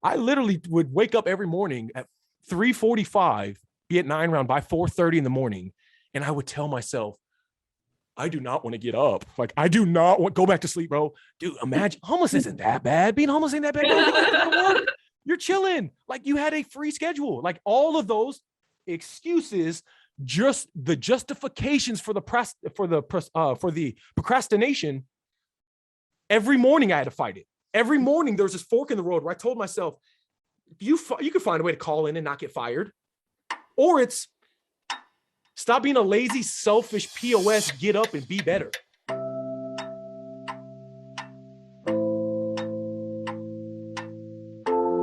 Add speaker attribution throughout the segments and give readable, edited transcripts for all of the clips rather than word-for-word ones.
Speaker 1: I literally would wake up every morning at 3:45, be at 9 round by 4:30 in the morning. And I would tell myself, I do not want to get up. Like, I do not want go back to sleep, bro. Dude, imagine homeless isn't that bad. Being homeless ain't that bad. Bro. You're chilling. Like, you had a free schedule. Like, all of those excuses, just the justifications for the procrastination. Every morning I had to fight it. Every morning there was this fork in the road where I told myself, you could find a way to call in and not get fired, or it's stop being a lazy, selfish POS, get up and be better.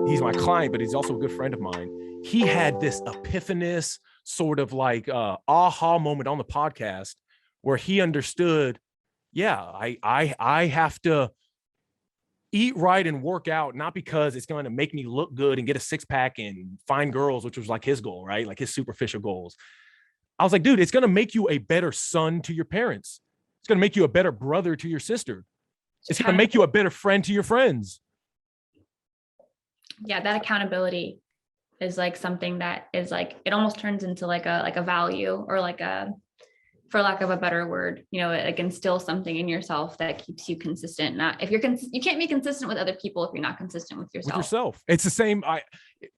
Speaker 1: He's my client, but he's also a good friend of mine. He had this epiphanous sort of like aha moment on the podcast where he understood, yeah, I have to eat right and work out, not because it's going to make me look good and get a six pack and find girls, which was like his goal, right? Like his superficial goals. I was like, dude, it's going to make you a better son to your parents. It's going to make you a better brother to your sister. It's going to make you a better friend to your friends.
Speaker 2: Yeah, that accountability is like something that is like, it almost turns into like a value, or like a, for lack of a better word, you know, it like instills something in yourself that keeps you consistent. Not if you're you can't be consistent with other people if you're not consistent with yourself.
Speaker 1: It's the same.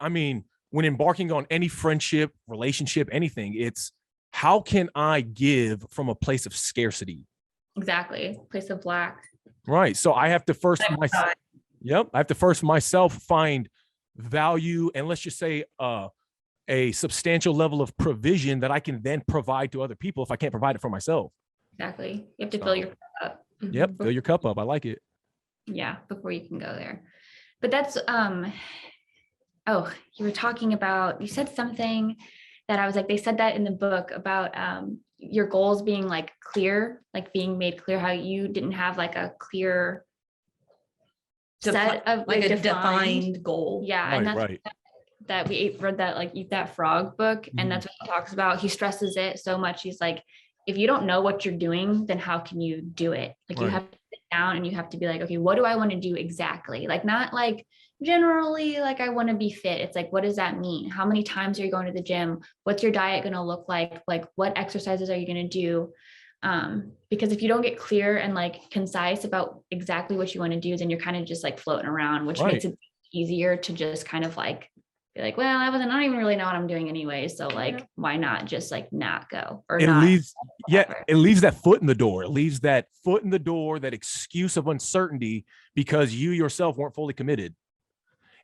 Speaker 1: I mean, when embarking on any friendship, relationship, anything, it's how can I give from a place of scarcity?
Speaker 2: Exactly. Place of lack.
Speaker 1: Right. So I have to first myself. Yep. I have to first myself find value, and let's just say a substantial level of provision that I can then provide to other people if I can't provide it for myself.
Speaker 2: Exactly. You have to fill your cup up.
Speaker 1: Yep. Fill your cup up. I like it.
Speaker 2: Yeah. Before you can go there. But that's, you were talking about, you said something that I was like, they said that in the book about your goals being like clear, like being made clear, how you didn't have like a clear set of like a defined goal. Yeah.
Speaker 1: Right,
Speaker 2: and that's
Speaker 1: right.
Speaker 2: that we read that like Eat That Frog book. And that's what he talks about. He stresses it so much. He's like, if you don't know what you're doing, then how can you do it? Like you have to sit down and you have to be like, okay, what do I want to do exactly? Like not like generally, like I want to be fit. It's like, what does that mean? How many times are you going to the gym? What's your diet going to look like? Like what exercises are you going to do? Because if you don't get clear and like concise about exactly what you want to do, then you're kind of just like floating around, which makes it easier to just kind of like be like, well, I don't even really know what I'm doing anyway. So like, why not just like not go or not?
Speaker 1: It leaves that foot in the door. It leaves that foot in the door, that excuse of uncertainty because you yourself weren't fully committed.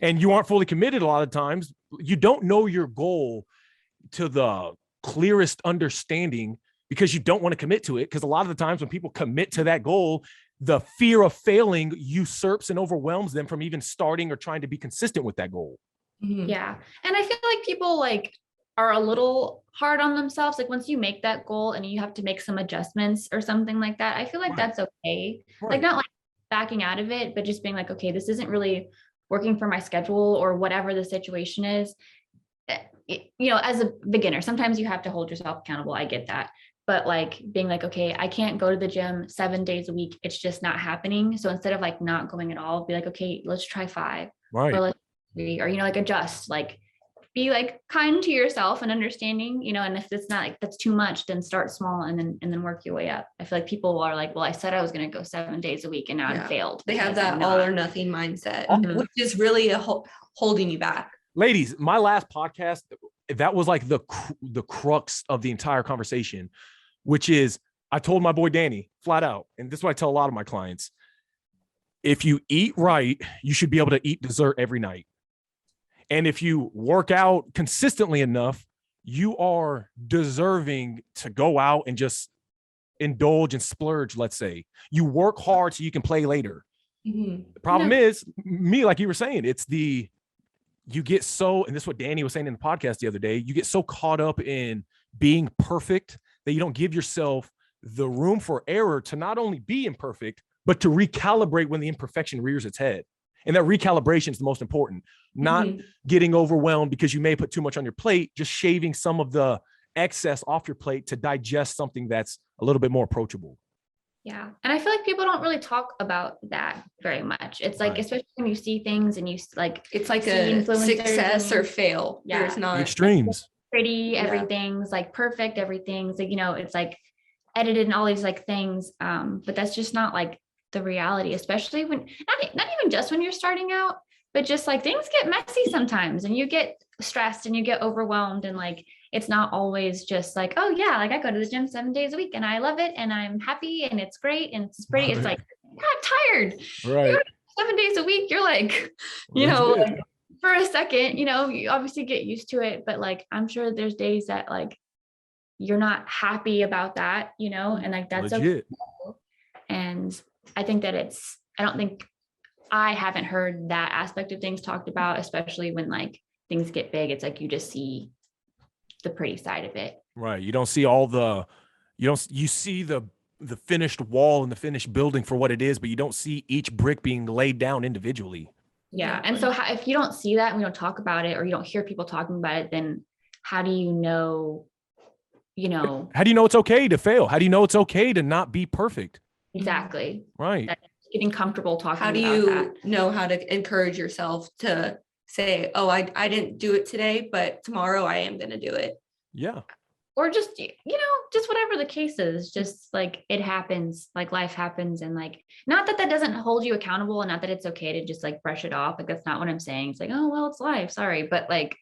Speaker 1: And you aren't fully committed a lot of times. You don't know your goal to the clearest understanding because you don't want to commit to it. Because a lot of the times when people commit to that goal, the fear of failing usurps and overwhelms them from even starting or trying to be consistent with that goal.
Speaker 2: Yeah. And I feel like people like are a little hard on themselves. Like once you make that goal and you have to make some adjustments or something like that, I feel like that's okay. Like not like backing out of it, but just being like, okay, this isn't really working for my schedule or whatever the situation is. You know, as a beginner, sometimes you have to hold yourself accountable. I get that. But like being like, okay, I can't go to the gym 7 days a week. It's just not happening. So instead of like not going at all, be like, okay, let's try 5. Or let's 3, or, you know, like adjust, like be like kind to yourself and understanding, you know, and if it's not like that's too much, then start small and then work your way up. I feel like people are like, well, I said I was going to go 7 days a week and now I failed.
Speaker 3: They have that all or nothing mindset, which is really holding you back.
Speaker 1: Ladies, my last podcast, that was like the crux of the entire conversation, which is I told my boy Danny flat out, and this is what I tell a lot of my clients. If you eat right, you should be able to eat dessert every night. And if you work out consistently enough, you are deserving to go out and just indulge and splurge, let's say. You work hard so you can play later. The problem is, me, like you were saying, you get so, and this is what Danny was saying in the podcast the other day, you get so caught up in being perfect that you don't give yourself the room for error to not only be imperfect, but to recalibrate when the imperfection rears its head. And that recalibration is the most important, not getting overwhelmed because you may put too much on your plate, just shaving some of the excess off your plate to digest something that's a little bit more approachable.
Speaker 2: Yeah. And I feel like people don't really talk about that very much. It's like,
Speaker 1: Right.
Speaker 2: especially when you see things and you like,
Speaker 3: It's like
Speaker 2: see
Speaker 3: a
Speaker 2: influencers
Speaker 3: success or
Speaker 2: and-
Speaker 3: fail.
Speaker 2: Yeah.
Speaker 3: There's
Speaker 1: The
Speaker 3: not
Speaker 1: extremes.
Speaker 2: pretty,
Speaker 3: Yeah.
Speaker 2: everything's like perfect, everything's like, it's like edited and all these like things. But that's just not like the reality, especially when not even just when you're starting out, but just like things get messy sometimes and you get stressed and you get overwhelmed and like it's not always just like, oh yeah, like I go to the gym 7 days a week and I love it and I'm happy and it's great and it's pretty. It's like, God, I'm tired.
Speaker 1: Right.
Speaker 2: 7 days a week, you're like,
Speaker 1: Legit.
Speaker 2: like, for a second, you obviously get used to it, but like I'm sure there's days that like you're not happy about that, and like that's
Speaker 1: Legit.
Speaker 2: okay. And I think that I haven't heard that aspect of things talked about, especially when like things get big. It's like you just see the pretty side of it.
Speaker 1: Right. You don't see you see the finished wall and the finished building for what it is, but you don't see each brick being laid down individually.
Speaker 2: Yeah. And so if you don't see that and we don't talk about it or you don't hear people talking about it, then how do you know,
Speaker 1: How do you know it's okay to fail? How do you know it's okay to not be perfect?
Speaker 2: exactly.
Speaker 1: Right.
Speaker 2: That's getting comfortable talking
Speaker 3: how do
Speaker 2: about
Speaker 3: you
Speaker 2: that.
Speaker 3: know how to encourage yourself to say, oh, I didn't do it today, but tomorrow I am going to do it.
Speaker 1: Yeah.
Speaker 2: Or just, just whatever the case is, just like it happens, like life happens. And like, not that doesn't hold you accountable and not that it's okay to just like brush it off. Like, that's not what I'm saying. It's like, oh, well, it's life. Sorry. But like,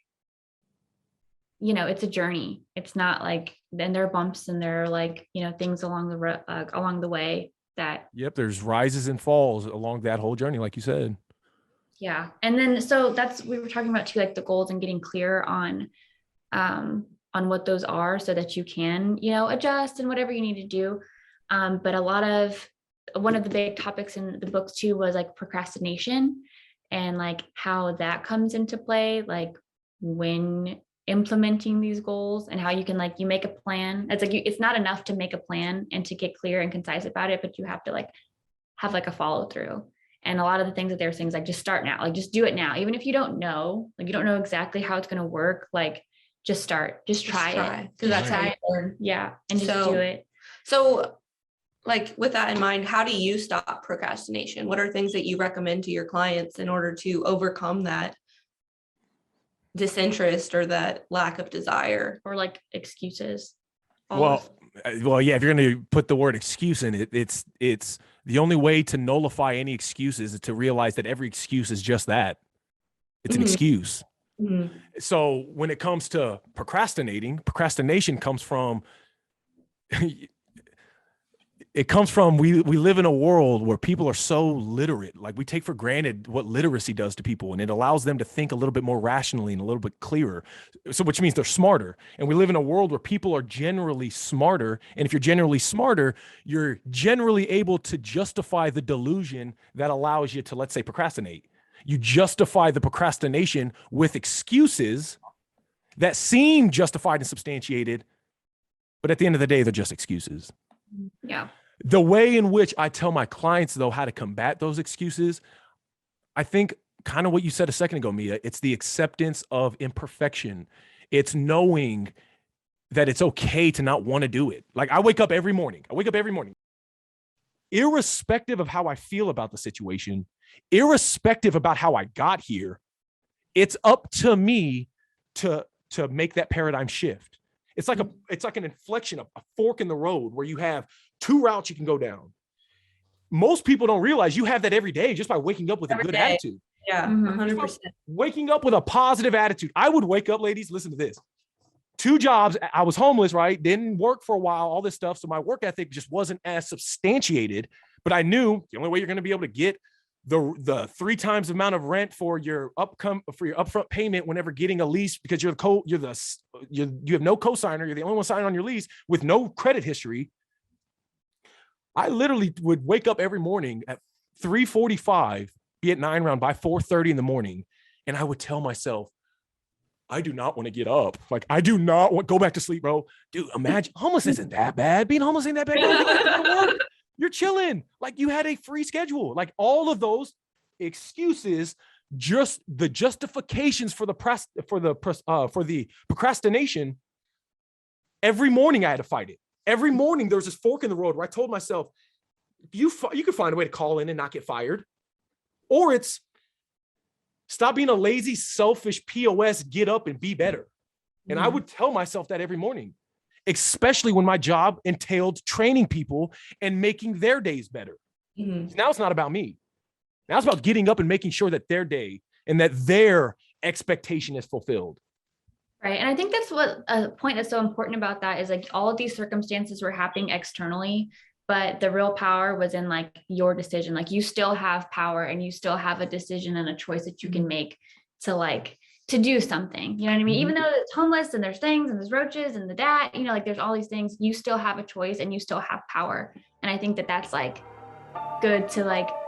Speaker 2: it's a journey. It's not like, then there are bumps and there are like, things along the road, along the way that.
Speaker 1: Yep. There's rises and falls along that whole journey, like you said.
Speaker 2: Yeah. And then, so we were talking about too, like the goals and getting clear on what those are so that you can, adjust and whatever you need to do. But one of the big topics in the book too was like procrastination and like how that comes into play, like when implementing these goals and how you can you make a plan. It's like, it's not enough to make a plan and to get clear and concise about it, but you have to have a follow through. And a lot of the things that they're saying is just start now, just do it now. Even if you don't know, you don't know exactly how it's going to work, just start, just try it.
Speaker 3: Because that's how you learn.
Speaker 2: Yeah. And just do it.
Speaker 3: So with that in mind, how do you stop procrastination? What are things that you recommend to your clients in order to overcome that disinterest or that lack of desire?
Speaker 2: Or excuses.
Speaker 1: Well, yeah, if you're going to put the word excuse in it, it's the only way to nullify any excuses is to realize that every excuse is just that. It's an excuse.
Speaker 3: Mm-hmm.
Speaker 1: So when it comes to procrastination comes from, we live in a world where people are so literate. We take for granted what literacy does to people, and it allows them to think a little bit more rationally and a little bit clearer. So which means they're smarter. And we live in a world where people are generally smarter. And if you're generally smarter, you're generally able to justify the delusion that allows you to, let's say, procrastinate. You justify the procrastination with excuses that seem justified and substantiated, but at the end of the day, they're just excuses.
Speaker 2: Yeah.
Speaker 1: The way in which I tell my clients, though, how to combat those excuses, I think kind of what you said a second ago, Mia, it's the acceptance of imperfection. It's knowing that it's okay to not want to do it. I wake up every morning. Irrespective of how I feel about the situation, irrespective about how I got here, it's up to me to make that paradigm shift. It's like an inflection, a fork in the road where you have two routes you can go down. Most people don't realize you have that every day just by waking up with a good attitude.
Speaker 3: Yeah, 100%.
Speaker 1: Waking up with a positive attitude. I would wake up, ladies, listen to this. 2 jobs. I was homeless, right? Didn't work for a while, all this stuff. So my work ethic just wasn't as substantiated, but I knew the only way you're going to be able to get the 3 times the amount of rent for your upfront payment whenever getting a lease, because you have no co-signer, you're the only one signing on your lease with no credit history. I literally would wake up every morning at 3:45, be at 9 round by 4:30 in the morning, and I would tell myself, I do not want to get up. I do not want go back to sleep, bro. Dude, imagine homeless isn't that bad. Being homeless ain't that bad. You You're chilling. You had a free schedule. All of those excuses, just the justifications for the procrastination. Every morning I had to fight it. Every morning there was this fork in the road where I told myself, you can find a way to call in and not get fired. Or it's stop being a lazy, selfish POS, get up and be better. And I would tell myself that every morning, especially when my job entailed training people and making their days better. Now it's not about me. Now it's about getting up and making sure that their day and that their expectation is fulfilled.
Speaker 2: Right. And I think that's what a point that's so important about that is like all of these circumstances were happening externally, but the real power was in like your decision. Like you still have power and you still have a decision and a choice that you can make to do something, you know what I mean? Even though it's homeless and there's things and there's roaches and the dat, you know, like there's all these things, you still have a choice and you still have power. And I think that that's like good to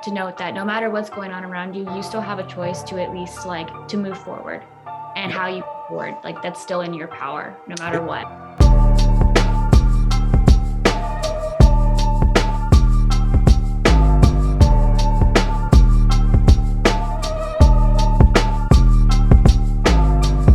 Speaker 2: note that no matter what's going on around you, you still have a choice to at least like to move forward, and how you move forward, like that's still in your power no matter what.